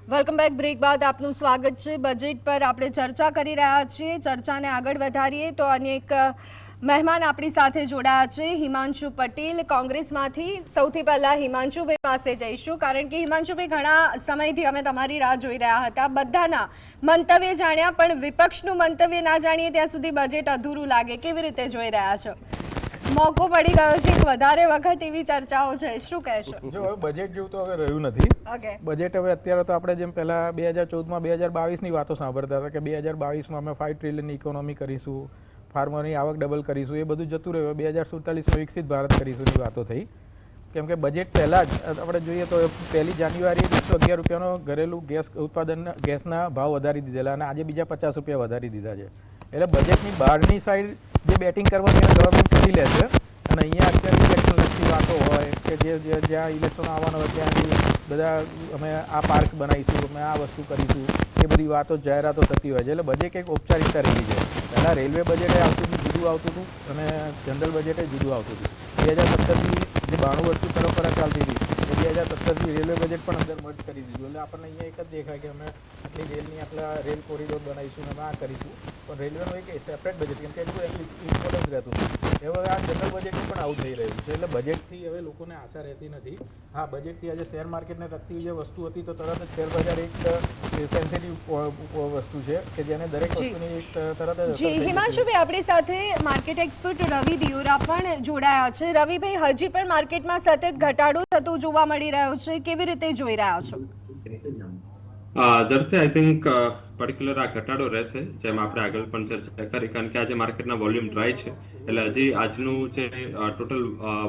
Welcome back. Break બાદ આપનું સ્વાગત છે. બજેટ પર આપણે ચર્ચા કરી રહ્યા છીએ. ચર્ચાને આગળ વધારીએ તો અનેક મહેમાન આપણી સાથે જોડાયા છે. હિમાંશુ પટેલ કોંગ્રેસમાંથી. સૌથી પહેલા હિમાંશુભાઈ પાસે જઈશું, કારણ કે હિમાંશુભાઈ, ઘણા સમયથી અમે તમારી રાહ જોઈ રહ્યા હતા. બધાના મંતવ્ય જાણ્યા, પણ વિપક્ષનું મંતવ્ય ના જાણીએ ત્યાં સુધી બજેટ અધૂરું લાગે. કેવી રીતે જોઈ રહ્યા છો? મોકો પડી ગયો છે, વધારે વખત એવી ચર્ચાઓ છે, શું કહેશો? જો હવે બજેટ જેવું તો હવે રહ્યું નથી. ઓકે, બજેટ હવે અત્યારે તો આપણે જેમ પહેલા 2014માં 2022ની વાતો સાંભળતા હતા કે 2022માં અમે 5 ટ્રિલિયનની ઇકોનોમી કરીશું, ફાર્મરની આવક ડબલ કરીશું, એ બધું જતું રહ્યું. 2047માં વિકસિત ભારત કરીશુંની વાતો થઈ. કેમ કે બજેટ પહેલાં જ આપણે જોઈએ તો 1 જાન્યુઆરીએ 211 રૂપિયાનો ઘરેલું ગેસ ઉત્પાદન ગેસના ભાવ વધારી દીધેલા અને આજે બીજા 50 રૂપિયા વધારી દીધા છે. એટલે બજેટની બહારની સાઈડ જે બેટિંગ કરવાની ગવર્મેન્ટ કરી લે છે અને અહીંયા અત્યારે ઇલેક્શન લક્ષી વાતો હોય કે જે જ્યાં ઇલેક્શન આવવાના હોય ત્યાં બધા અમે આ પાર્ક બનાવીશું, અમે આ વસ્તુ કરીશું, એ બધી વાતો જાહેરાતો થતી હોય છે. એટલે બજેટ એક ઔપચારિકતા રહી છે. પહેલાં રેલવે બજેટે આવતું હતું, જુદું આવતું હતું, અને જનરલ બજેટે જુદું આવતું હતું. 2017ની જે 92 વર્ષથી પરંપરા ચાલતી હતી એ 2017થી રેલવે બજેટ પણ અંદર મર્જ કરી દીધું. એટલે આપણને અહીંયા એક જ દેખાય કે અમે આટલી રેલની આટલા રેલ કોરિડોર બનાવીશું, અમે આ કરીશું, પણ રેલવેનું એક સેપરેટ બજેટ, કેમ કે એટલું ઇમ્પોર્ટન્સ રહેતું નથી. હવે આ જનરલ બજેટનું પણ આવું થઈ રહ્યું છે. એટલે બજેટથી હવે લોકોને આશા રહેતી નથી. હા, બજેટથી આજે શેર માર્કેટને લગતી જે વસ્તુ હતી તો તરત જ શેર બજાર એક સેન્સિટિવ વસ્તુ છે કે જેને દરેક વસ્તુની એક તરત જ. જી હિમાંશુભાઈ, આપણી સાથે માર્કેટ એક્સપર્ટ રવિ દિયોરા પણ જોડાયા છે. રવિભાઈ, હજી પણ માર્કેટમાં સતત ઘટાડો થતો જોવા મળી રહ્યો છે, કેવી રીતે જોઈ રહ્યા છો? ઝડપથી આઈ થિંક પર્ટિક્યુલર આ ઘટાડો રહેશે, જેમ આપણે આગળ પણ ચર્ચા કરી, કારણ કે આજે માર્કેટના વોલ્યુમ ડ્રાય છે. એટલે હજી આજનું જે ટોટલ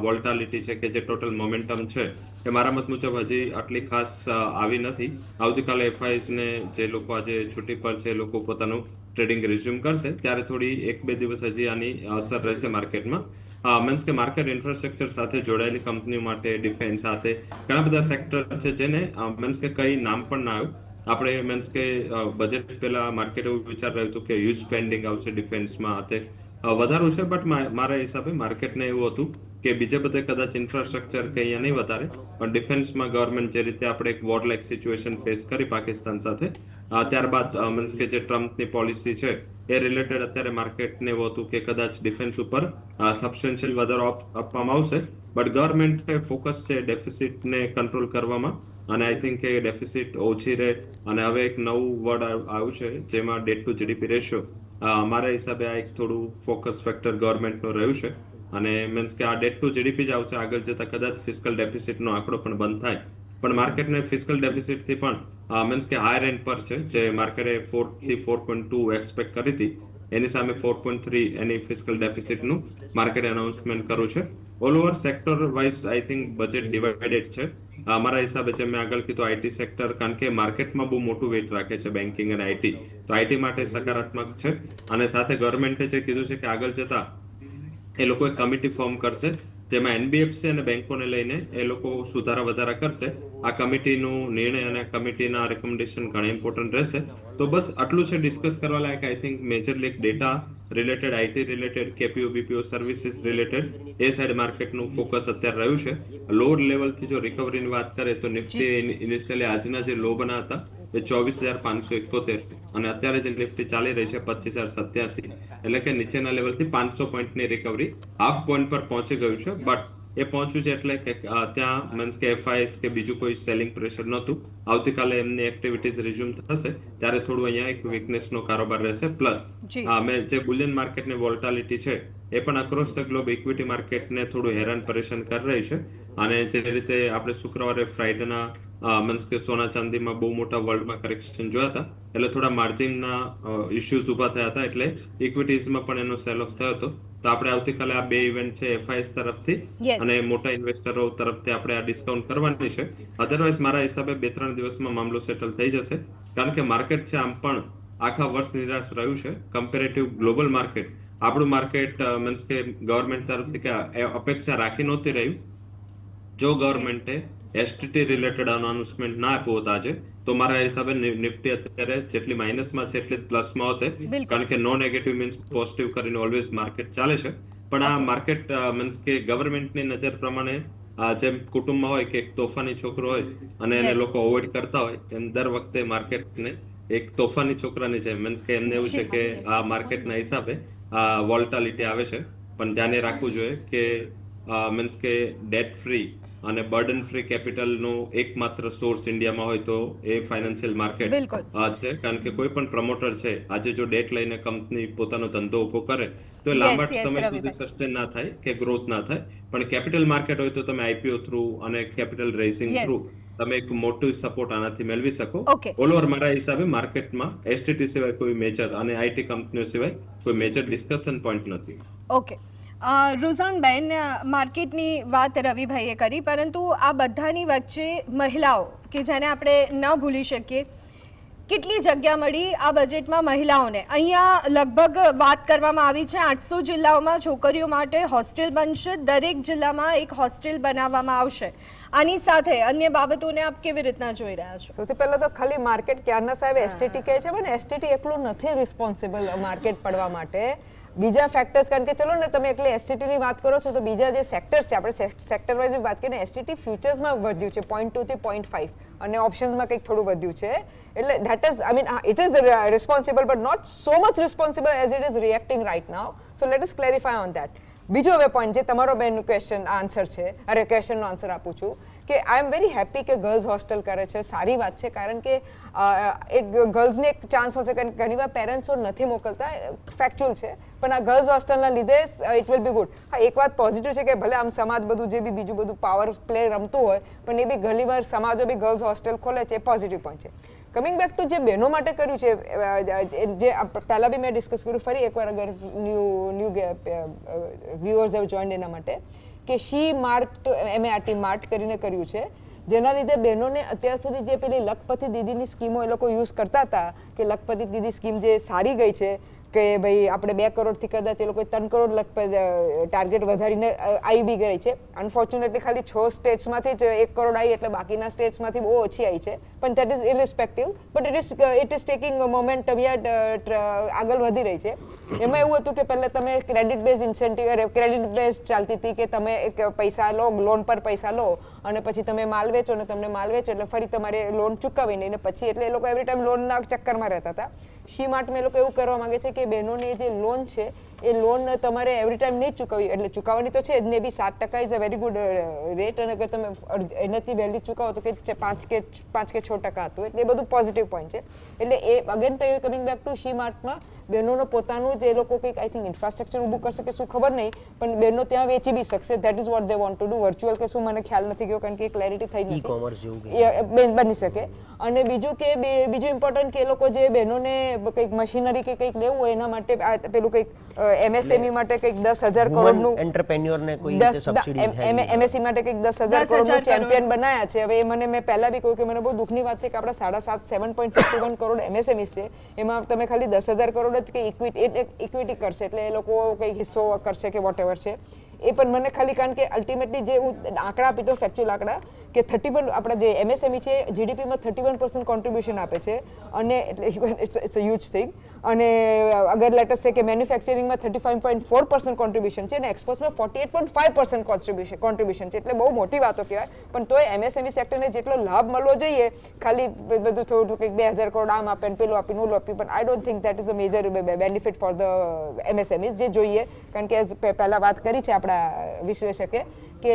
વોલ્ટાલિટી છે કે જે ટોટલ મોમેન્ટમ છે એ મારા મત મુજબ હજી આટલી ખાસ આવી નથી. આવતીકાલે એફઆઈએસ ને જે લોકો આજે છુટ્ટી પર છે એ લોકો પોતાનું ટ્રેડિંગ રિઝ્યુમ કરશે ત્યારે થોડી 1-2 દિવસ હજી આની અસર રહેશે માર્કેટમાં. મીન્સ કે માર્કેટ ઇન્ફ્રાસ્ટ્રક્ચર સાથે જોડાયેલી કંપનીઓ માટે, ડિફેન્સ સાથે ઘણા બધા સેક્ટર છે જેને મીન્સ કે કઈ નામ પણ ના આવ્યું. આપણે મીન્સ કે બજેટ પહેલા માર્કેટ એવું વિચાર રહ્યું હતું કે હ્યુજ સ્પેન્ડિંગ આવશે ડિફેન્સમાં, વધારું છે, બટ મારા હિસાબે માર્કેટને એવું હતું કે બીજે બધે કદાચ ઇન્ફ્રાસ્ટ્રક્ચર કે અહીંયા નહીં વધારે, પણ ડિફેન્સમાં ગવર્મેન્ટ જે રીતે આપણે એક વોર લાઇક સિચ્યુએશન ફેસ કરી પાકિસ્તાન સાથે, ત્યારબાદ મીન્સ કે જે ટ્રમ્પની પોલિસી છે એ રિલેટેડ અત્યારે માર્કેટને એવું હતું કે કદાચ ડિફેન્સ ઉપર સબસ્ટેન્શિયલ વધારો આપવામાં આવશે, બટ ગવર્મેન્ટ ફોકસ છે ડેફિસિટને કંટ્રોલ કરવામાં, અને આઈ થિંક કે ડેફિસિટ ઓછી રહે. અને હવે એક નવું વર્ડ આવ્યું છે જેમાં ડેટ ટુ જીડીપી રેશિયો, મારા હિસાબે આ એક થોડું ફોકસ ફેક્ટર ગવર્મેન્ટનું રહ્યું છે. અને મીન્સ કે આ ડેટ ટુ જીડીપી જ આવશે, આગળ જતા કદાચ ફિસ્કલ ડેફિસિટનો આંકડો પણ બંધ થાય, પણ માર્કેટને ફિસ્કલ ડેફિસિટથી પણ મીન્સ કે હાયર એન્ડ પર છે, જે માર્કેટે 4 થી 4.2 એક્સપેક્ટ કરી હતી, એની સામે 4.3 એની ફિસ્કલ ડેફિસિટનું માર્કેટે અનાઉન્સમેન્ટ કર્યું છે. All over sector wise I think budget divided છે. મારા હિસાબે જેમ મેં આગળ કીધું આઈટી સેક્ટર, કારણ કે માર્કેટમાં બહુ મોટું વેઇટ રાખે છે બેન્કિંગ અને આઈટી, તો આઈટી માટે સકારાત્મક છે. અને સાથે ગવર્મેન્ટે જે કીધું છે કે આગળ જતા એ લોકો એક કમિટી ફોર્મ કરશે જેમાં એનબીએફસી અને બેંકોને લઈને એ લોકો સુધારા વધારા કરશે. આ કમિટીનું નિર્ણય અને કમિટીના રેકમેન્ડેશન ઘણા ઇમ્પોર્ટન્ટ રહેશે. તો બસ આટલું છે ડિસ્કસ કરવા લાયક. I think majorly data related, IT related, KPO BPO services related એ સાઈડ માર્કેટનું ફોકસ અત્યારે રહ્યું છે. લોઅર લેવલથી જો રિકવરીની વાત કરીએ તો નિફ્ટી ઇનિશિયલી આજના જે લો બના હતા એ 24,571, અને અત્યારે જે નિફ્ટી ચાલી રહી છે 25,087, એટલે કે નીચેના લેવલથી 500 પોઈન્ટની રિકવરી હાફ પોઈન્ટ પર પહોંચી ગયું છે. બટ એ પહોંચ્યું છે એટલે કે ત્યાં મીન્સ કે એફઆઈએસ કે બીજું કોઈ સેલિંગ પ્રેશર નહોતું. આવતીકાલે એમની એક્ટિવિટીઝ રિઝ્યુમ થશે ત્યારે થોડું અહીંયા એક વીકનેસનો કારોબાર રહેશે. પ્લસ જે બુલિયન માર્કેટની વોલ્ટાલિટી છે એ પણ અક્રોસ ધ ગ્લોબ ઇક્વિટી માર્કેટને થોડું હેરાન પરેશાન કરી રહી છે. અને જે રીતે આપણે શુક્રવારે ફ્રાઇડેના મીન્સ કે સોના ચાંદીમાં બહુ મોટા વર્લ્ડમાં કરેક્શન જોયા હતા, એટલે થોડા માર્જિનના ઇશ્યુઝ ઉભા થયા હતા, એટલે ઇક્વિટીઝમાં પણ એનો સેલ ઓફ થયો હતો. તો આપણે આવતીકાલે આ બે ઇવેન્ટ છે એફઆઈએસ તરફથી અને મોટા ઇન્વેસ્ટરો તરફથી આપણે આ ડિસ્કાઉન્ટ કરવાની છે. અધરવાઇઝ મારા હિસાબે 2-3 દિવસમાં મામલો સેટલ થઈ જશે, કારણ કે માર્કેટ છે આમ પણ આખા વર્ષ નિરાશ રહ્યું છે કમ્પેરેટિવ ગ્લોબલ માર્કેટ. આપણું માર્કેટ મીન્સ કે ગવર્મેન્ટ તરફથી કે અપેક્ષા રાખી નહોતી રહ્યું. જો ગવર્મેન્ટે એસટીટી રિલેટેડ અનાઉન્સમેન્ટ ના આપ્યું હોત આજે, તો મારા હિસાબે નિફ્ટી અત્યારે જેટલી માઇનસમાં છે એટલી પ્લસમાં હોતે, કારણ કે નો નેગેટિવ મીન્સ પોઝિટિવ કરીને ઓલવેઝ માર્કેટ ચાલે છે. પણ આ માર્કેટ મીન્સ કે ગવર્મેન્ટની નજર પ્રમાણે જેમ કુટુંબમાં હોય કે એક તોફાની છોકરો હોય અને એને Yes. લોકો અવોઇડ કરતા હોય એમ દર વખતે માર્કેટને એક તોફાની છોકરાની જેમ મીન્સ કે એમને એવું છે કે આ માર્કેટના હિસાબે આ વોલ્ટાલિટી આવે છે, પણ ધ્યાને રાખવું જોઈએ કે મીન્સ કે ડેટ ફ્રી અને બર્ડન ફ્રી કેપિટલનો એકમાત્ર સોર્સ ઇન્ડિયામાં હોય તો એ ફાઇનાન્શિયલ માર્કેટ બિલકુલ. છે. કારણ કે કોઈ પણ પ્રમોટર છે આજે જો ડેટ લઈને કંપની પોતાનો ધંધો ઉભો કરે તો એ લાંબા yes, સમય સુધી રવિભાઈ. સસ્ટેન ના થાય કે ગ્રોથ ના થાય. પણ કેપિટલ માર્કેટ હોય તો તમે આઈપીઓ થ્રુ અને કેપિટલ રેઝિંગ Yes. થ્રુ તમે એક મોટું સપોર્ટ આનાથી મેળવી શકો. Okay. ઓલ ઓવર મારા હિસાબે માર્કેટમાં એસટીટી સિવાય કોઈ મેજર અને આઈટી કંપનીઓ સિવાય કોઈ મેજર ડિસ્કશન પોઈન્ટ નથી. ઓકે, રુઝાનબેન, માર્કેટની વાત રવિભાઈએ કરી, પરંતુ આ બધાની વચ્ચે મહિલાઓ કે જેને આપણે ન ભૂલી શકીએ, કેટલી જગ્યા મળી આ બજેટમાં મહિલાઓને? અહીંયા લગભગ વાત કરવામાં આવી છે 800 જિલ્લાઓમાં છોકરીઓ માટે હોસ્ટેલ બનશે, દરેક જિલ્લામાં એક હોસ્ટેલ બનાવવામાં આવશે. આની સાથે અન્ય બાબતોને આપ કેવી રીતના જોઈ રહ્યા છો? સૌથી પહેલા તો ખાલી માર્કેટ ક્યારના સાહેબ એસટીટી કહે છે, પણ એસટીટી એકલું નથી રિસ્પોન્સિબલ માર્કેટ પડવા માટે. બીજા ફેક્ટર્સ, કારણ કે ચલો ને તમે એકલી એસટીટી ની વાત કરો છો તો બીજા જે સેક્ટર્સ છે, આપણે સેક્ટર વાઇઝ વાત કરીએ, એસટીટી ફ્યુચર્સમાં વધ્યું છે 0.2 થી 0.5 અને ઓપ્શન્સમાં કંઈક થોડું વધ્યું છે. એટલે that is, I mean, it is responsible but not so much responsible as it is reacting right now. So let us clarify on that. બીજો હવે પોઈન્ટ જે તમારો બેનનું ક્વેશ્ચન આન્સર છે, ક્વેશ્ચનનો આન્સર આપું છું કે આઈ એમ વેરી હેપી કે girls hostel કરે છે, સારી વાત છે, કારણ કે એક ગર્લ્સને એક ચાન્સ મળશે. કારણ કે ઘણીવાર પેરેન્ટ્સો નથી મોકલતા, ફેક્ચ્યુઅલ છે, પણ આ ગર્લ્સ હોસ્ટેલના લીધે ઇટ વિલ બી ગુડ. હા, એક વાત પોઝિટિવ છે કે ભલે આમ સમાજ બધું જે બી બીજું બધું પાવર પ્લે રમતું હોય, પણ એ બી ઘણીવાર સમાજો બી ગર્લ્સ હોસ્ટેલ ખોલે છે, એ પોઝિટિવ પોઈન્ટ છે. કમિંગ બેક ટુ જે બહેનો માટે કર્યું છે, જે પહેલા બી મેં ડિસ્કસ કર્યું, ફરી એકવાર અગર ન્યૂ વ્યુઅર્સ હેવ જોઈન્ડ એના માટે, કે શી માર્ટ MART માર્ટ કરીને કર્યું છે, જેના લીધે બહેનોને અત્યાર સુધી જે પેલી લખપતિ દીદીની સ્કીમો એ લોકો યુઝ કરતા હતા, કે લખપતિ દીદી સ્કીમ જે સારી ગઈ છે કે ભાઈ આપણે 2 કરોડથી કદાચ એ લોકો 3 કરોડ ટાર્ગેટ વધારીને આવી બી ગઈ છે. અનફોર્ચ્યુનેટલી ખાલી 6 સ્ટેટ્સમાંથી જ 1 કરોડ આવી, એટલે બાકીના સ્ટેટ્સમાંથી બહુ ઓછી આવી છે, પણ that is irrespective, but it is taking momentum, આગળ વધી રહી છે. એમાં એવું હતું કે પહેલા તમે credit base incentive, credit base ચાલતી હતી કે તમે એક પૈસા લો, લોન પર પૈસા લો અને પછી તમે માલ વેચો અને તમને માલ વેચો એટલે ફરી તમારે લોન ચૂકવવી નહીં, ને પછી એટલે એ લોકો એવરી ટાઈમ લોનના ચક્કરમાં રહેતા હતા. શી માર્ટમાં એ લોકો એવું કરવા માંગે છે કે બહેનોની જે લોન છે એ લોન તમારે એવરી ટાઈમ નહીં ચૂકવવી, એટલે ચૂકવવાની તો છે જ ને, બી 7% is a very good rate, અને અગર તમે એનાથી વહેલી ચૂકવો તો કે 5 કે 6% હતું, એટલે એ બધું પોઝિટિવ પોઈન્ટ છે. એટલે એ અગેન કમિંગ બેક ટુ શી માર્ટમાં બહેનોનું પોતાનું જે લોકો કંઈક આઈ થિંક ઇન્ફ્રાસ્ટ્રક્ચર ઊભું કરશે કે શું ખબર નહીં, પણ બહેનો ત્યાં વેચી બી શકશે. That is what they want to do. Virtual કે શું મને ખ્યાલ નથી ગયો, કારણ કે ક્લેરિટી થઈ નથી, બની શકે. અને બીજું કે બીજું ઇમ્પોર્ટન્ટ કે એ લોકો જે બહેનોને કંઈક મશીનરી કે કંઈક લેવું હોય એના માટે પેલું કંઈક MSME માટે કંઈક 10,000 કરોડનું એન્ટરપ્રેન્યોરને કોઈ રીતે સબસિડી MSE માટે કંઈક 10,000 કરોડનું ચેમ્પિયન બનાયા છે. હવે એ મેં પહેલા બી કહ્યું કે મને બહુ દુઃખની વાત છે કે આપણા 7.51 કરોડ MSMEs છે, એમાં તમે ખાલી 10,000 કરોડ જ કે ઇક્વિટી કરશે, એટલે એ લોકો કંઈક હિસ્સો કરશે કે વોટ એવર છે એ. પણ મને ખાલી, કારણ કે અલ્ટિમેટલી જે હું આંકડા આપી દઉં, ફેક્ચ્યુઅલ આંકડા, કે 31 આપણા જે MSME છે GDPમાં 31% કોન્ટ્રીબ્યુશન આપે છે, અને એટલે ઇટ્સ અ હ્યુજ થિંગ. અને અગર લેટ અસ સે કે મેન્યુફેક્ચરિંગમાં 35.4% કોન્ટ્રીબ્યુશન છે અને એક્સપોર્ટ્સમાં 48.5% કોન્ટ્રીબ્યુશન છે, એટલે બહુ મોટી વાતો કહેવાય. પણ તોય MSME સેક્ટરને જેટલો લાભ મળવો જોઈએ, ખાલી બધું થોડું કંઈક 2,000 કરોડ આમ આપે ને પેલું આપીને ઓલું આપ્યું, પણ I don't think that is a major benefit for the MSMEs. જે જોઈએ, કારણ કે પહેલા વાત કરી છે આપણા વિશ્લેષકે કે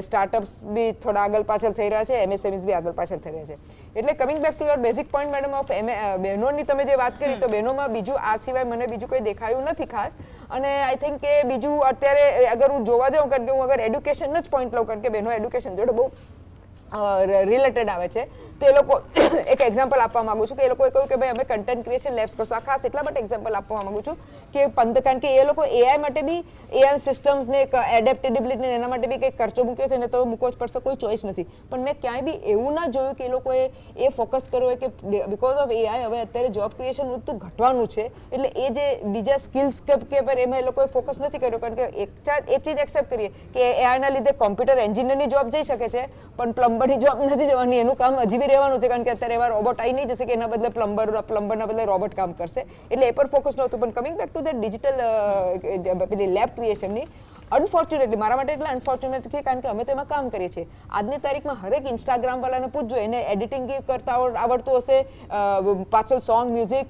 સ્ટાર્ટઅપ્સ બી થોડા આગળ પાછળ થઈ રહ્યા છે, MSMEs બી આગળ પાછળ થઈ રહ્યા છે. એટલે coming back to your basic point madam of બહેનોની તમે જે વાત કરી, તો બહેનોમાં બીજું આ સિવાય મને બીજું કોઈ દેખાયું નથી ખાસ. અને આઈ થિંક કે બીજું અત્યારે અગર હું જોવા જાઉં, કારણ કે હું અગર એડ્યુકેશન જ પોઈન્ટ લઉં, કારણ કે બહેનો એડ્યુકેશન જોડે બહુ રિલેટેડ આવે છે, તો એ લોકો એક એક્ઝામ્પલ આપવા માંગુ છું કે એ લોકોએ કહ્યું કે ભાઈ અમે કન્ટેન્ટ ક્રિએશન લેબ્સ કરશું. આ ખાસ એટલા માટે એક્ઝામ્પલ આપવા માંગુ છું કે કારણ કે એ લોકો AI માટે બી, AI સિસ્ટમ્સ ને એડેપ્ટેબિલિટી એના માટે બી કંઈક ખર્ચો મૂક્યો છે ને, તો મૂકવો જ પડશે, કોઈ ચોઈસ નથી. પણ મેં ક્યાંય બી એવું ના જોયું કે એ લોકોએ એ ફોકસ કર્યો હોય કે બીકોઝ ઓફ AI હવે અત્યારે જોબ ક્રિએશન ઉઠતું ઘટવાનું છે, એટલે એ જે બીજા સ્કિલ્સ કે પર એમાં એ લોકોએ ફોકસ નથી કર્યો. કારણ કે એક ચીજ એક્સેપ્ટ કરીએ કે AIના લીધે કોમ્પ્યુટર એન્જિનિયરની જોબ જઈ શકે છે, પણ પ્લમ્બરની જોબ નથી જવાની, એનું કામ હજી બી રહેવાનું છે, કારણ કે અત્યારે એવા રોબોટ આવી નહીં જશે કે એના બદલે પ્લમ્બરના બદલે રોબોટ કામ કરશે, એટલે એ પર ફોકસ નહોતું. પણ coming back to the digital પેલી લેબ ક્રિએશનની, અનફોર્ચ્યુનેટલી મારા માટે એટલે અનફોર્ચ્યુનેટ છે કારણ કે અમે તો એમાં કામ કરીએ છીએ. આજની તારીખમાં હરેક ઇન્સ્ટાગ્રામ વાળાને પૂછજો, એને એડિટિંગ કરતા આવડતું હશે, પાછળ સોંગ મ્યુઝિક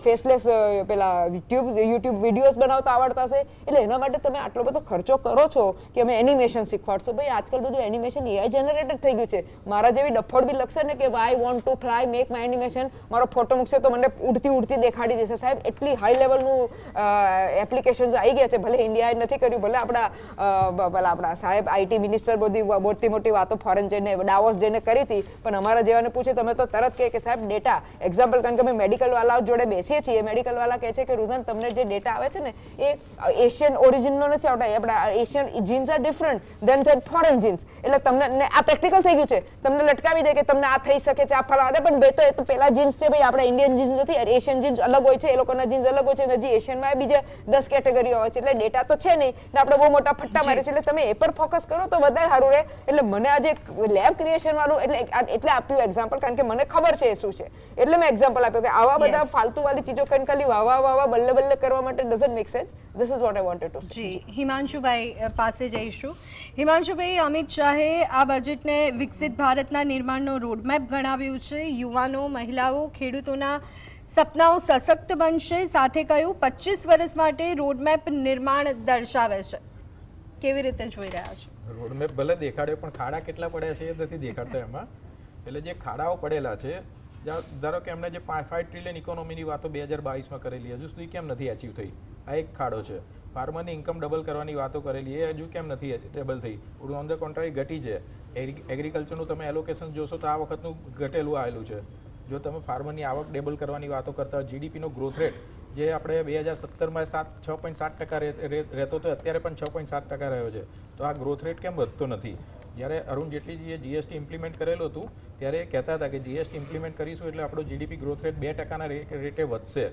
ફેસલેસ પેલા યુટ્યુબ વિડીયોઝ બનાવતા આવડતા હશે. એટલે એના માટે તમે આટલો બધો ખર્ચો કરો છો કે અમે એનિમેશન શીખવાડશો. ભાઈ આજકાલ બધું એનિમેશન એઆઈ જનરેટેડ થઈ ગયું છે. મારા જેવી ડફોડ બી લખશે ને કે I want to fly make my animation, મારો ફોટો મૂકશે તો મને ઉડતી દેખાડી દેશે. સાહેબ એટલી હાઈ લેવલનું એપ્લિકેશન્સ આવી ગયા છે. ભલે ઇન્ડિયાએ નથી કર્યું, ભલે આપણા સાહેબ આઈટી મિનિસ્ટર બધી મોટી વાતો ફોરેન જઈને ડાવોસ જઈને કરી હતી, પણ અમારા જેવાને પૂછે તમે તો તરત કહે કે સાહેબ ડેટા એક્ઝામ્પલ, કારણ કે અમે મેડિકલ વાળા જોડે બેસીએ છીએ, મેડિકલ વાળા કહે છે કે રુઝાન તમને જે ડેટા આવે છે ને એ એશિયન ઓરિજિનનો નથી આવતા, આપણા Asian genes are different than foreign genes. એટલે તમને આ પ્રેક્ટિકલ થઈ ગયું છે, તમને લટકાવી દે કે તમને આ થઈ શકે છે, આ ફલા. અરે પણ બે તો એ તો પેલા જીન્સ છે ભાઈ, આપણા ઇન્ડિયન જીન્સ નથી, એશિયન જીન્સ અલગ હોય છે, એ લોકોના જીન્સ અલગ હોય છે, હજી એશિયનમાં બીજા 10 કેટેગરીઓ હોય છે. એટલે ડેટા તો છે નહીં ને આપણે બહુ મોટા ફટ્ટા મારે છે. એટલે તમે એ પર ફોકસ કરો તો વધારે સારું રહે. એટલે મને આજે લેબ ક્રિએશન વાળું એટલે આપ્યું એક્ઝામ્પલ, કારણ કે મને ખબર છે એ શું છે, એટલે મેં એક્ઝામ્પલ આપ્યું કે આવા બધા ફાલતુ વાળી ચીજો કરીને ખાલી વાવા બલ્લે કરવા માટે doesn't make sense. This is what I wanted to say. જી, હિમાંશુભાઈ પાસે જઈશું. હિમાંશુભાઈ, અમિત શાહે આ બજેટને વિકસિત ભારતના નિર્માણનો રોડમેપ ગણાવ્યું છે. યુવાનો, મહિલાઓ, ખેડૂતોના સપનાઓ સશક્ત બનશે. સાથે કહ્યું 25 વર્ષ માટે રોડમેપ નિર્માણ દર્શાવે છે. કેવી રીતે જોઈ રહ્યા છો? રોડમેપ ભલે દેખાડ્યો પણ ખાડા કેટલા પડ્યા છે એ નથી દેખાડતા એમાં. એટલે જે ખાડાઓ પડેલા છે, ધારો કે એમણે જે 5 ટ્રિલિયન ઇકોનોમીની વાતો 2022માં કરેલી, હજુ સુધી કેમ નથી અચીવ થઈ? આ એક ખાડો છે. ફાર્મરની ઇન્કમ ડબલ કરવાની વાતો કરેલી, એ હજુ કેમ નથી ડબલ થઈ? ઓન ધ કોન્ટ્રારી ઘટી છે. એગ્રીકલ્ચરનું તમે એલોકેશન જોશો તો આ વખતનું ઘટેલું આવેલું છે. જો તમે ફાર્મરની આવક ડબલ કરવાની વાતો કરતા હોય, જીડીપીનો ગ્રોથ રેટ જે આપણે 2017માં 6.7% રહેતો હતો, અત્યારે પણ 6.7% રહ્યો છે. તો આ ગ્રોથ રેટ કેમ વધતો નથી? જ્યારે અરુણ જેટલીજીએ જીએસટી ઇમ્પ્લિમેન્ટ કરેલું હતું ત્યારે એ કહેતા હતા કે જીએસટી ઇમ્પ્લિમેન્ટ કરીશું એટલે આપણો જીડીપી ગ્રોથ રેટ 2%ના રેટે વધશે.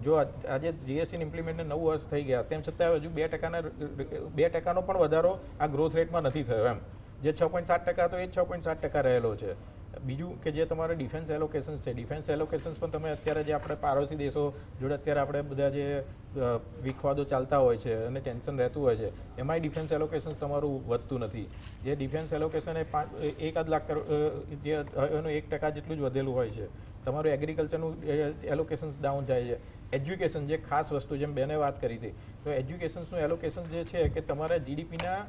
જો આજે જીએસટી ઇમ્પ્લિમેન્ટને 9 વર્ષ થઈ ગયા, તેમ છતાં હજુ 2%નો પણ વધારો આ ગ્રોથ રેટમાં નથી થયો. એમ જે 6.7% હતો એ 6.7% રહેલો છે. બીજું કે જે તમારે ડિફેન્સ એલોકેશન્સ છે, ડિફેન્સ એલોકેશન્સ પણ તમે અત્યારે જે આપણે પાડોશી દેશો જોડે અત્યારે આપણે બધા જે વિખવાદો ચાલતા હોય છે અને ટેન્શન રહેતું હોય છે, એમાંય ડિફેન્સ એલોકેશન્સ તમારું વધતું નથી. જે ડિફેન્સ એલોકેશન એ 1 લાખ કરોડ જે એનું 1% જેટલું જ વધેલું હોય છે. તમારું એગ્રીકલ્ચરનું એલોકેશન્સ ડાઉન જાય છે. એજ્યુકેશન જે ખાસ વસ્તુ જેમ બેને વાત કરી હતી, તો એજ્યુકેશન્સનું એલોકેશન જે છે કે તમારા જીડીપીના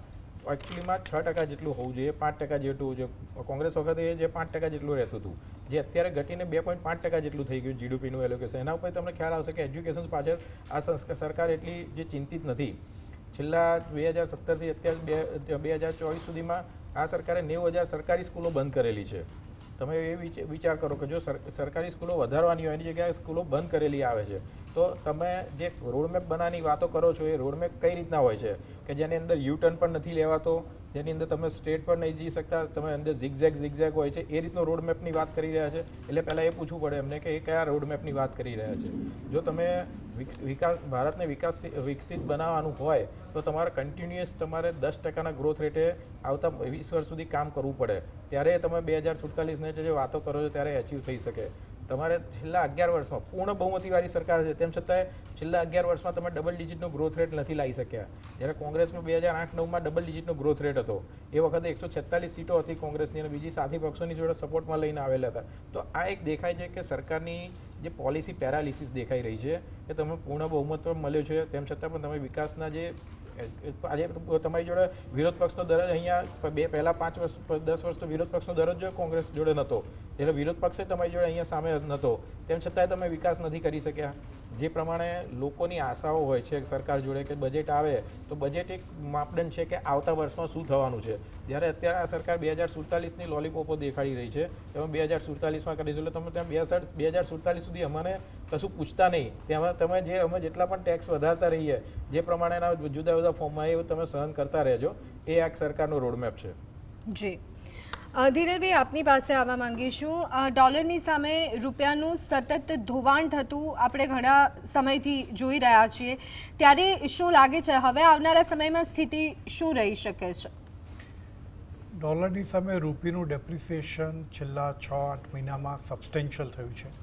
એકચ્યુઅલીમાં 6% જેટલું હોવું જોઈએ, 5% જેટલું હોવું જોઈએ. કોંગ્રેસ વખતે જે 5% જેટલું રહેતું હતું, જે અત્યારે ઘટીને 2.5% જેટલું થઈ ગયું જીડીપીનું એલોકેશન. એના ઉપર તમને ખ્યાલ આવશે કે એજ્યુકેશન પાછળ આ સરકાર એટલી જે ચિંતિત નથી. છેલ્લા 2017થી અત્યારે 2024 સુધીમાં આ સરકારે 90,000 સરકારી સ્કૂલો બંધ કરેલી છે. તમે એ વિચાર કરો કે જો સરકારી સ્કૂલો વધારવાની હોય એની જગ્યાએ સ્કૂલો બંધ કરેલી આવે છે, તો તમે જે રોડમેપ બનાવવાની વાતો કરો છો એ રોડમેપ કઈ રીતના હોય છે કે જેની અંદર યુટર્ન પણ નથી લેવાતો, જેની અંદર તમે સ્ટ્રેટ પર નહીં જઈ શકતા, તમે અંદર ઝિગઝેગ હોય છે, એ રીતનો રોડમેપની વાત કરી રહ્યા છે. એટલે પહેલાં એ પૂછવું પડે એમને કે એ કયા રોડમેપની વાત કરી રહ્યા છે. જો તમે ભારતને વિકસિત બનાવવાનું હોય તો તમારે કન્ટિન્યુઅસ તમારે 10%ના ગ્રોથ રેટે આવતા 20 વર્ષ સુધી કામ કરવું પડે. ત્યારે તમે 2047ને જે વાતો કરો છો ત્યારે અચીવ થઈ શકે. તમારે છેલ્લા 11 વર્ષમાં પૂર્ણ બહુમતીવાળી સરકાર છે, તેમ છતાં છેલ્લા 11 વર્ષમાં તમે ડબલ ડિજિટનો ગ્રોથ રેટ નથી લાવી શક્યા. જ્યારે કોંગ્રેસમાં 2008-9માં ડબલ ડિજિટનો ગ્રોથ રેટ હતો, એ વખતે 146 સીટો હતી કોંગ્રેસની અને બીજી સાથી પક્ષોની જોડે સપોર્ટમાં લઈને આવેલા હતા. તો આ એક દેખાય છે કે સરકારની જે પોલિસી પેરાલિસિસ દેખાઈ રહી છે કે તમે પૂર્ણ બહુમત મળ્યો છે, તેમ છતાં પણ તમે વિકાસના જે આજે તમારી જોડે વિરોધ પક્ષનો દરજ અહીંયા પહેલા 10 વર્ષ તો વિરોધ પક્ષનો દરજ કોંગ્રેસ જોડે નહોતો, એટલે વિરોધ પક્ષે તમારી જોડે અહીંયા સામે નહોતો, તેમ છતાંય તમે વિકાસ નથી કરી શક્યા. જે પ્રમાણે લોકોની આશાઓ હોય છે સરકાર જોડે કે બજેટ આવે તો બજેટ એક માપદંડ છે કે આવતા વર્ષમાં શું થવાનું છે. જ્યારે અત્યારે આ સરકાર 2047ની લોલીપોપો દેખાડી રહી છે, તમે 2047માં કરીશું એટલે તમે ત્યાં 2047 સુધી અમને કશું પૂછતા નહીં. તેમાં તમે અમે જેટલા પણ ટેક્સ વધારતા રહીએ, જે પ્રમાણેના જુદા જુદા ફોર્મમાં એ તમે સહન કરતા રહેજો. એ આ સરકારનો રોડમેપ છે. જી, ધીરેભાઈ આપની પાસે આવવા માંગીશું. ડોલરની સામે રૂપિયાનું સતત ધોવાણ થતું આપણે ઘણા સમયથી જોઈ રહ્યા છીએ, ત્યારે શું લાગે છે હવે આવનારા સમયમાં સ્થિતિ શું રહી શકે છે? ડોલરની સામે રૂપિયાનું ડેપ્રિસિએશન છેલ્લા 6-8 મહિનામાં સબસ્ટેન્શિયલ થયું છે.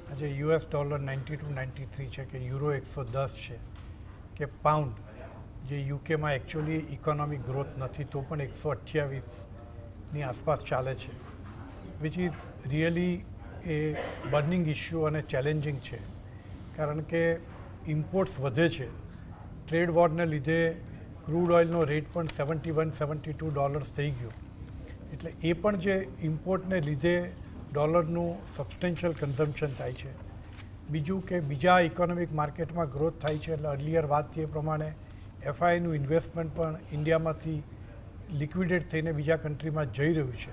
આજે યુએસ ડોલર 92-93 છે, કે યુરો 110 છે, કે પાઉન્ડ જે યુકેમાં એકચ્યુઅલી ઇકોનોમિક ગ્રોથ નથી તો પણ 128ની આસપાસ ચાલે છે, which is really A burning issue અને ચેલેન્જિંગ છે, કારણ કે ઇમ્પોર્ટ્સ વધે છે. ટ્રેડ વોરને લીધે ક્રૂડ ઓઇલનો રેટ પણ $71-72 થઈ ગયો, એટલે એ પણ જે ઇમ્પોર્ટને લીધે ડોલરનું સબસ્ટેન્શિયલ કન્ઝમ્પશન થાય છે. બીજું કે બીજા ઇકોનોમિક માર્કેટમાં ગ્રોથ થાય છે, એટલે અર્લિયર વાત થઈ એ પ્રમાણે એફઆઈનું ઇન્વેસ્ટમેન્ટ પણ ઇન્ડિયામાંથી લિક્વિડેટ થઈને બીજા કન્ટ્રીમાં જઈ રહ્યું છે.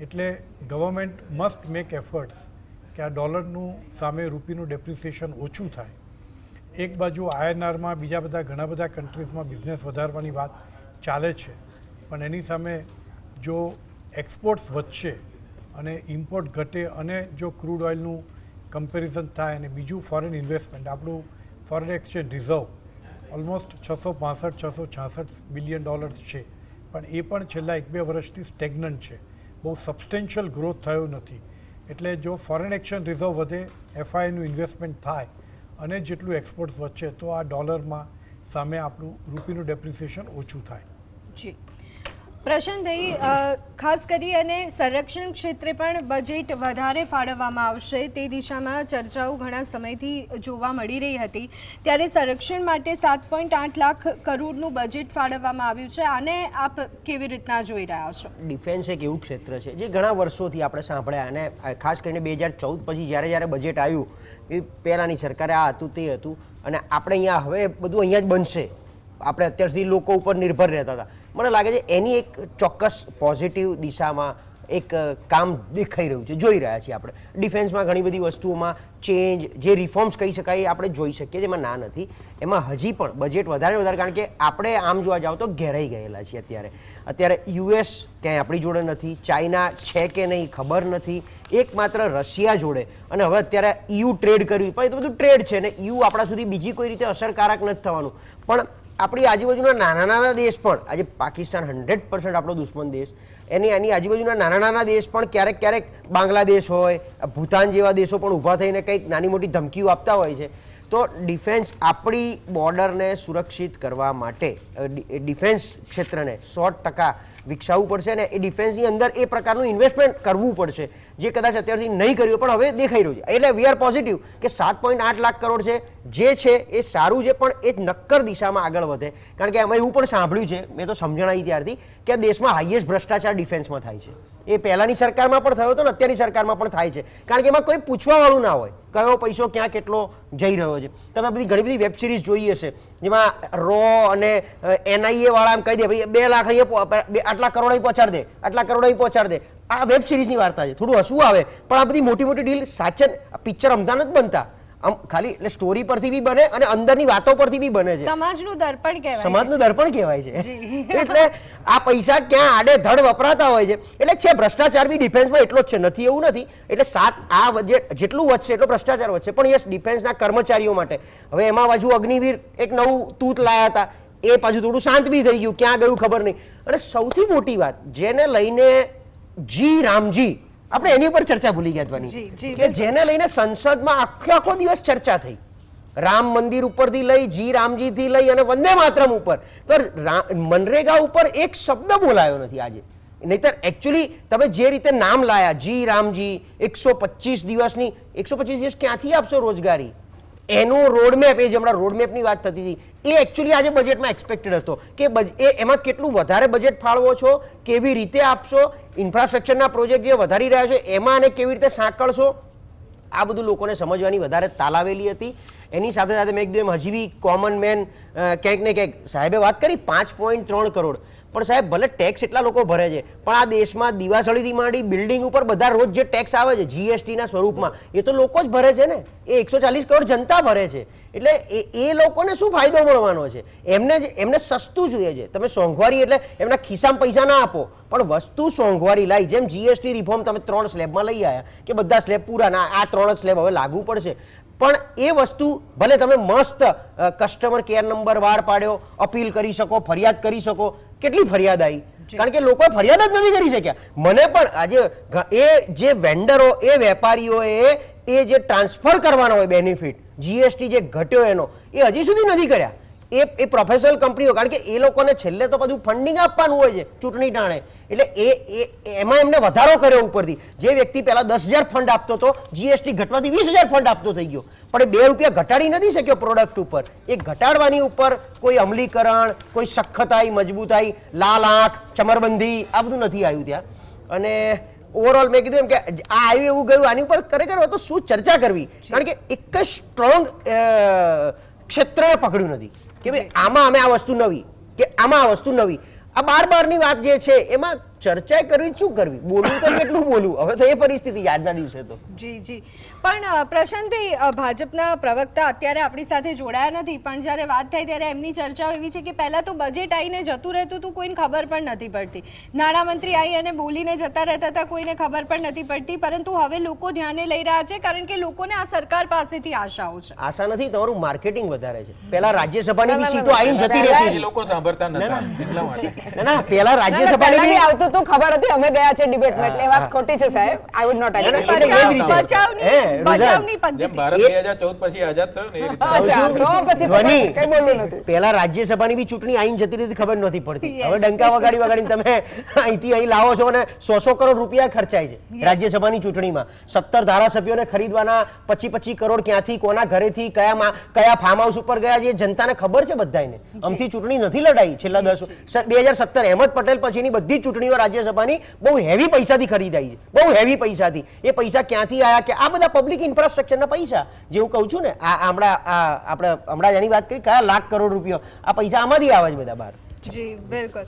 એટલે ગવર્મેન્ટ મસ્ટ મેક એફર્ટ્સ કે આ ડોલરનું સામે રૂપીનું ડેપ્રિસિએશન ઓછું થાય. એક બાજુ આઈએનઆરમાં બીજા બધા ઘણા બધા કન્ટ્રીઝમાં બિઝનેસ વધારવાની વાત ચાલે છે, પણ એની સામે જો એક્સપોર્ટ્સ વધશે અને ઇમ્પોર્ટ ઘટે અને જો ક્રૂડ ઓઇલનું કમ્પેરિઝન થાય અને બીજું ફોરેન ઇન્વેસ્ટમેન્ટ, આપણું foreign exchange reserve almost $665-666 billion છે, પણ એ પણ છેલ્લા 1-2 વર્ષથી સ્ટેગ્નન્ટ છે, બહુ સબસ્ટેન્શિયલ ગ્રોથ થયો નથી. એટલે જો ફોરેન એક્સચેન્જ રિઝર્વ વધે, એફઆઈનું ઇન્વેસ્ટમેન્ટ થાય અને જેટલું એક્સપોર્ટ્સ વધશે તો આ ડોલરમાં સામે આપણું રૂપીનું ડેપ્રિસિએશન ઓછું થાય. જી પ્રશાંતભાઈ, ખાસ કરી અને સંરક્ષણ ક્ષેત્રે પણ બજેટ વધારે ફાળવવામાં આવશે તે દિશામાં ચર્ચાઓ ઘણા સમયથી જોવા મળી રહી હતી. ત્યારે સંરક્ષણ માટે 7.8 લાખ કરોડનું બજેટ ફાળવવામાં આવ્યું છે. આને આપ કેવી રીતના જોઈ રહ્યા છો? ડિફેન્સ એક એવું ક્ષેત્ર છે જે ઘણા વર્ષોથી આપણે સાંભળ્યા, અને ખાસ કરીને 2014 પછી જ્યારે બજેટ આવ્યું એ પહેલાંની સરકારે આ હતું તે હતું, અને આપણે અહીંયા હવે બધું અહીંયા જ બનશે. આપણે અત્યાર સુધી લોકો ઉપર નિર્ભર રહેતા હતા. મને લાગે છે એની એક ચોક્કસ પોઝિટિવ દિશામાં એક કામ દેખાઈ રહ્યું છે, જોઈ રહ્યા છીએ આપણે. ડિફેન્સમાં ઘણી બધી વસ્તુઓમાં ચેન્જ, જે રિફોર્મ્સ કહી શકાય એ આપણે જોઈ શકીએ, જેમાં ના નથી. એમાં હજી પણ બજેટ વધારે વધારે, કારણ કે આપણે આમ જોવા જાઓ તો ઘેરાઈ ગયેલા છીએ. અત્યારે યુએસ ક્યાંય આપણી જોડે નથી, ચાઇના છે કે નહીં ખબર નથી, એકમાત્ર રશિયા જોડે, અને હવે અત્યારે EU ટ્રેડ કર્યું, પણ એ તો બધું ટ્રેડ છે ને EU આપણા સુધી બીજી કોઈ રીતે અસરકારક નથી થવાનું. પણ આપણી આજુબાજુના નાના દેશ પણ, આજે પાકિસ્તાન 100% આપણો દુશ્મન દેશ, એની આજુબાજુના નાના દેશ પણ ક્યારેક બાંગ્લાદેશ હોય, ભૂતાન જેવા દેશો પણ ઊભા થઈને કંઈક નાની મોટી ધમકીઓ આપતા હોય છે. તો ડિફેન્સ આપણી બોર્ડરને સુરક્ષિત કરવા માટે ડિફેન્સ ક્ષેત્રને 100% વિકસાવવું પડશે, અને એ ડિફેન્સની અંદર એ પ્રકારનું ઇન્વેસ્ટમેન્ટ કરવું પડશે, જે કદાચ અત્યારથી નહીં કર્યું પણ હવે દેખાઈ રહ્યું છે. એટલે વી આર પોઝિટિવ કે 7.8 લાખ કરોડ છે, જે છે એ સારું છે, પણ એ નક્કર દિશામાં આગળ વધે. કારણ કે એમાં એવું પણ સાંભળ્યું છે, મેં તો સમજણ આવી ત્યારથી, કે આ દેશમાં હાઈએસ્ટ ભ્રષ્ટાચાર ડિફેન્સમાં થાય છે. એ પહેલાની સરકારમાં પણ થયો હતો ને અત્યારની સરકારમાં પણ થાય છે, કારણ કે એમાં કોઈ પૂછવાવાળું ના હોય કયો પૈસો ક્યાં કેટલો જઈ રહ્યો છે. તમે ઘણી બધી વેબ સિરીઝ જોઈ હશે, જેમાં રો અને NIA વાળા એમ કહી દે ભાઈ 2 લાખ અહીંયા આટલા કરોડ અહીં પહોંચાડ દે, આટલા કરોડ અહીં પહોંચાડ દે. આ વેબ સિરીઝની વાર્તા છે, થોડું હસવું આવે, પણ આ બધી મોટી મોટી ડીલ સાચે પિક્ચર અમદા નથી બનતા. ખાલી એટલે સ્ટોરી પરથી બી બને અને અંદરની વાતો પરથી બી બને છે. સમાજનું દર્પણ કહેવાય, સમાજનું દર્પણ કહેવાય છે. એટલે આ પૈસા ક્યાં આડે ધડ વપરાતા હોય છે. એટલે છે ભ્રષ્ટાચાર બી ડિફેન્સમાં એટલો જ છે, નથી એવું નથી. એટલે આ બજેટ જેટલું વધશે એટલો ભ્રષ્ટાચાર વધશે. પણ યસ, ડિફેન્સના કર્મચારીઓ માટે હવે એમાં બાજુ અગ્નિવીર એક નવું તૂત લાયા હતા, એ પાછું થોડું શાંત બી થઈ ગયું, ક્યાં ગયું ખબર નહીં. અને સૌથી મોટી વાત જેને લઈને જી રામજી, આપણે એની ઉપર ચર્ચા ભૂલી ગયા કે જેને લઈને સંસદમાં આખો દિવસ ચર્ચા થઈ, રામ મંદિર ઉપરથી લઈ, જી રામજી થી લઈ અને વંદે માતરમ ઉપર, તો મનરેગા ઉપર એક શબ્દ બોલાયો નથી આજે. નહીતર એકચ્યુઅલી તમે જે રીતે નામ લાયા, જી રામજી, 125 દિવસની, 125 દિવસ ક્યાંથી આપશો રોજગારી? એનું રોડમેપ, એ જે હમણાં રોડમેપની વાત થતી હતી, એ એકચ્યુઅલી આજે બજેટમાં એક્સપેક્ટેડ હતો કે એમાં કેટલું વધારે બજેટ ફાળવો છો, કેવી રીતે આપશો, ઇન્ફ્રાસ્ટ્રક્ચરના પ્રોજેક્ટ જે વધારી રહ્યા છો એમાં અને કેવી રીતે સાંકળશો, આ બધું લોકોને સમજવાની વધારે તાલાવેલી હતી. એની સાથે સાથે મેં એકદમ હજી બી કોમન મેન ક્યાંક ને ક્યાંક, સાહેબે વાત કરી 5.3 કરોડ, પણ સાહેબ ભલે ટેક્સ એટલા લોકો ભરે છે, પણ આ દેશમાં દિવાસળીથી માંડી બિલ્ડિંગ ઉપર બધા રોજ જે ટેક્સ આવે છે GSTના સ્વરૂપમાં, એ તો લોકો જ ભરે છે ને. એ 140 કરોડ જનતા ભરે છે. એટલે એ લોકોને શું ફાયદો મળવાનો છે? એમને સસ્તું જોઈએ છે. તમે સોંઘવારી એટલે એમના ખિસ્સામાં પૈસા ના આપો, પણ વસ્તુ સોંઘવારી લાવી. જેમ GST રિફોર્મ તમે 3 સ્લેબમાં લઈ આવ્યા કે બધા સ્લેબ પૂરા ના, આ 3 જ સ્લેબ હવે લાગુ પડશે, પણ એ વસ્તુ ભલે તમે મસ્ત કસ્ટમર કેર નંબર બહાર પાડ્યો, અપીલ કરી શકો, ફરિયાદ કરી શકો. કેટલી ફરિયાદ આવી? કારણ કે લોકોએ ફરિયાદ જ નથી કરી શક્યા. મને પણ આજે એ જે વેન્ડરો, એ વેપારીઓએ એ જે ટ્રાન્સફર કરવાનો હોય બેનિફિટ, GST જે ઘટ્યો એનો, એ હજી સુધી નથી કર્યા. એ પ્રોફેશનલ કંપનીઓ, કારણ કે એ લોકોને છેલ્લે તો બધું ફંડિંગ આપવાનું હોય છે ચૂંટણી ટાણે, એટલે એમાં એમને વધારો કર્યો ઉપરથી. જે વ્યક્તિ પહેલા 10,000 ફંડ આપતો હતો, જીએસટી ઘટવાથી 20,000 ફંડ આપતો થઈ ગયો, પણ એ 2 રૂપિયા ઘટાડી નથી શક્યો પ્રોડક્ટ ઉપર. એ ઘટાડવાની ઉપર કોઈ અમલીકરણ, કોઈ સખ્તાઈ, મજબૂતાઈ, લાલ આંખ, ચમરબંધી આ બધું નથી આવ્યું ત્યાં. અને ઓવરઓલ મેં કીધું એમ કે આ આવ્યું એવું ગયું, આની ઉપર ખરેખર તો શું ચર્ચા કરવી, કારણ કે એક જ સ્ટ્રોંગ ક્ષેત્રને પકડ્યું નથી કે ભાઈ આમાં અમે આ વસ્તુ નવી કે આમાં આ વસ્તુ નવી. આ બારની વાત જે છે એમાં ચર્ચા કરવી, શું કરવી, બોલવું તો કેટલું બોલવું, હવે તો એ પરિસ્થિતિ આજના દિવસે તો. જી જી. પણ પ્રશાંતભાઈ, ભાજપના પ્રવક્તા અત્યારે આપણી સાથે જોડાયા નથી, પણ જ્યારે વાત થાય ત્યારે એમની ચર્ચાઓ એવી છે કે પહેલા તો બજેટ આવીને જતું રહેતું હતું, કોઈને ખબર પણ નથી પડતી. નાણામંત્રી આવી અને બોલીને જતા રહેતા હતા, કોઈને ખબર પણ નથી પડતી, પરંતુ હવે લોકો ધ્યાને લઈ રહ્યા છે કારણ કે લોકોને આ સરકાર પાસેથી આશાઓ છે. આશા નથી, તમારું માર્કેટિંગ વધારે છે. પહેલા રાજ્યસભાની બી સીટો આવીને જતી રહેતી, એ લોકો સાંભળતા નતા એટલા માટે. ના પહેલા રાજ્યસભાની બી આવતું તો ખબર હતી, અમે ગયા છે ડિબેટમાં, એટલે એ વાત ખોટી છે સાહેબ. I would not agree. બચાવની પદ્ધતિ. જેમ ભારત 2014 પછી આઝાદ થયો ને એ રીતે. અચ્છા, તો પછી ધ્વનિ, કઈ બોલવું નથી. પહેલા રાજ્યસભાની બી ચૂંટણી આઈને જતી રહી ખબર નથી પડતી. હવે ડંકા વગાડીને તમે અહીંથી અહીં લાવો છો અને 100 કરોડ રૂપિયા ખર્ચાય છે રાજ્યસભાની ચૂંટણીમાં. 17 ધારાસભ્યોને ખરીદવાના 25 કરોડ ક્યાંથી, કોના ઘરેથી, કયા ફાર્મ હાઉસ ઉપર ગયા છે, જનતાને ખબર છે બધાને. અમથી ચૂંટણી નથી લડાઈ છેલ્લા 2017 અહેમદ પટેલ પછીની બધી ચૂંટણીઓ રાજ્યસભાની બહુ હેવી પૈસાથી ખરીદાઈ છે, બહુ હેવી પૈસાથી. એ પૈસા ક્યાંથી આવ્યા કે આ બધા પબ્લિક ઇન્ફ્રાસ્ટ્રક્ચરના પૈસા, જે હું કહું છું ને, આપણે હમણાં જેની વાત કરી, કયા લાખ કરોડ રૂપિયા, આ પૈસા આમાંથી આવે છે બધા બહાર. જી બિલકુલ.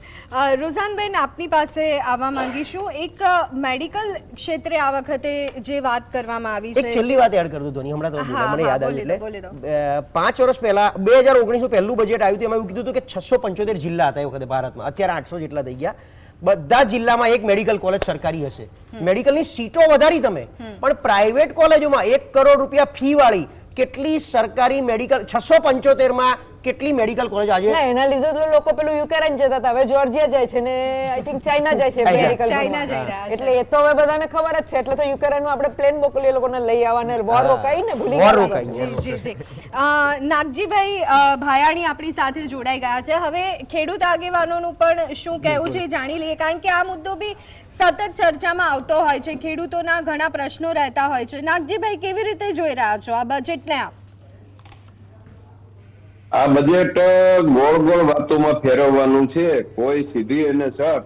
રોઝાનબેન, આપની પાસે આવવા માંગીશું. એક મેડિકલ ક્ષેત્રે આ વખતે જે વાત કરવામાં આવી છે, એક છેલ્લી વાત એડ કરી દઉં ધોની, હમણાં તો મને યાદ આવ્યું. બોલી દો. 5 વર્ષ પહેલા 2019 પહેલું બજેટ આવ્યું હતું, એમાં એવું કીધું હતું કે 675 જિલ્લા હતા એ વખતે ભારતમાં, અત્યારે 800 જેટલા થઈ ગયા. બધા જિલ્લામાં એક મેડિકલ કોલેજ સરકારી હશે. મેડિકલની સીટો વધારી તમે, પણ પ્રાઇવેટ કોલેજોમાં 1 કરોડ રૂપિયા ફી વાળી કેટલી સરકારી મેડિકલ, 675 માં કેટલી મેડિકલ કોલેજ આજે. ના, એના લીધે તો લોકો પેલું યુક્રેન જતા હતા, હવે જોર્જિયા જાય છે ને આઈ થિંક ચાઇના જાય છે મેડિકલ. ચાઇના જઈ રહ્યા છે. એટલે એ તો હવે બધાને ખબર જ છે. એટલે તો યુક્રેનમાં આપણે પ્લેન મોકલીએ લોકોને લઈ આવવાને, વોર રોકાઈને ભૂલી ગયા. જી જી. નાગજીભાઈ ભાયાણી આપણી સાથે જોડાઈ ગયા છે. હવે ખેડૂત આગેવાનોનું પણ શું કહેવું છે જાણી લઈએ, કારણ કે આ મુદ્દો બી સતત ચર્ચામાં આવતો હોય છે, ખેડૂતોના ઘણા પ્રશ્નો રહેતા હોય છે. નાગજીભાઈ, કેવી રીતે જોઈ રહ્યા છો આ બજેટને આપ? આ બજેટ ગોળ ગોળ વાતોમાં ફેરવવાનું છે, કોઈ સીધી અને સર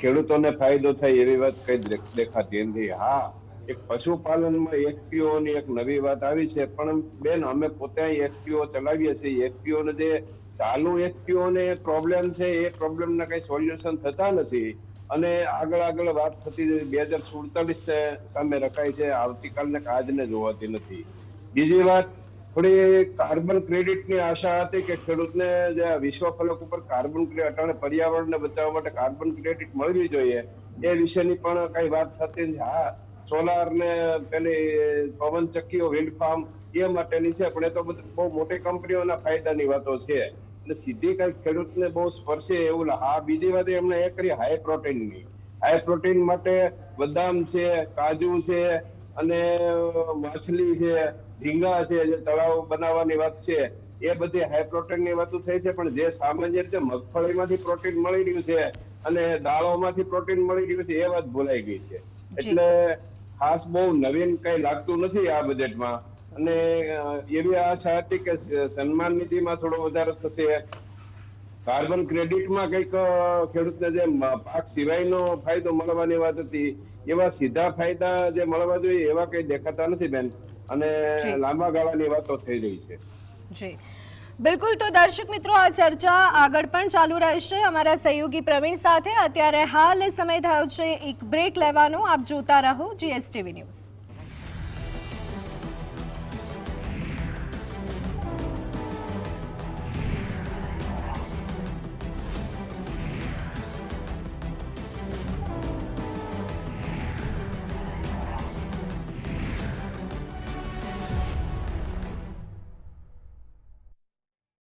ખેડૂતોને ફાયદો થાય એવી વાત કઈ દેખાતી નથી. હા, એક પશુપાલનમાં એફપીઓ ની એક નવી વાત આવી છે, પણ બેન અમે પોતે એફપીઓ ચલાવીએ છીએ. એફપીઓ ને જે ચાલુ એફપીઓ ને પ્રોબ્લેમ છે, એ પ્રોબ્લેમ ના કઈ સોલ્યુશન થતા નથી અને આગળ વાત થતી 2047 સામે રખાય છે, આવતીકાલને આજને જોવાતી નથી. બીજી વાત, થોડી કાર્બન ક્રેડિટ ની આશા હતી કે ખેડૂતને જે વિશ્વ ફલક ઉપર કાર્બન ક્રેડિટ અને પર્યાવરણને બચાવવા માટે કાર્બન ક્રેડિટ મળવી જોઈએ, એ વિશેની પણ કઈ વાત થતી નથી. હા, સોલાર ને પેલી પવન ચક્કીઓ, વિન્ડ ફાર્મ એ માટેની છે, પણ એ તો બહુ મોટી કંપનીઓના ફાયદાની વાતો છે, એટલે સીધી કઈ ખેડૂતને બહુ સ્પર્શે એવું. હા, બીજી વાત એમને એ કરી હાઈ પ્રોટીનની. હાઈ પ્રોટીન માટે બદામ છે, કાજુ છે અને માછલી છે, ઝીંગા છે, જે તળાવ બનાવવાની વાત છે, એ બધી હાઈ પ્રોટીન ની વાતો થઈ છે. પણ જે સામાન્ય રીતે મગફળીમાંથી પ્રોટીન મળી રહ્યું છે અને દાળોમાંથી પ્રોટીન મળી રહ્યું છે, એ વાત ભૂલાઈ ગઈ છે. એટલે ખાસ બહુ નવીન કઈ લાગતું નથી આ બજેટમાં. અને એવી આશા હતી કે સન્માન નિધિમાં થોડો વધારો થશે, કાર્બન ક્રેડિટમાં કઈક ખેડૂતને જે પાક સિવાયનો ફાયદો મળવાની વાત હતી, એવા સીધા ફાયદા જે મળવા જોઈએ એવા કઈ દેખાતા નથી બેન, અને લાંબા ગાળાની વાતો થઈ રહી છે. જી બિલકુલ. તો દર્શક મિત્રો, આ ચર્ચા આગળ પણ ચાલુ રહેશે અમારા સહયોગી પ્રવીણ સાથે. અત્યારે હાલ સમય થયો છે એક બ્રેક લેવાનો. આપ જોતા રહો GSTV ન્યૂઝ.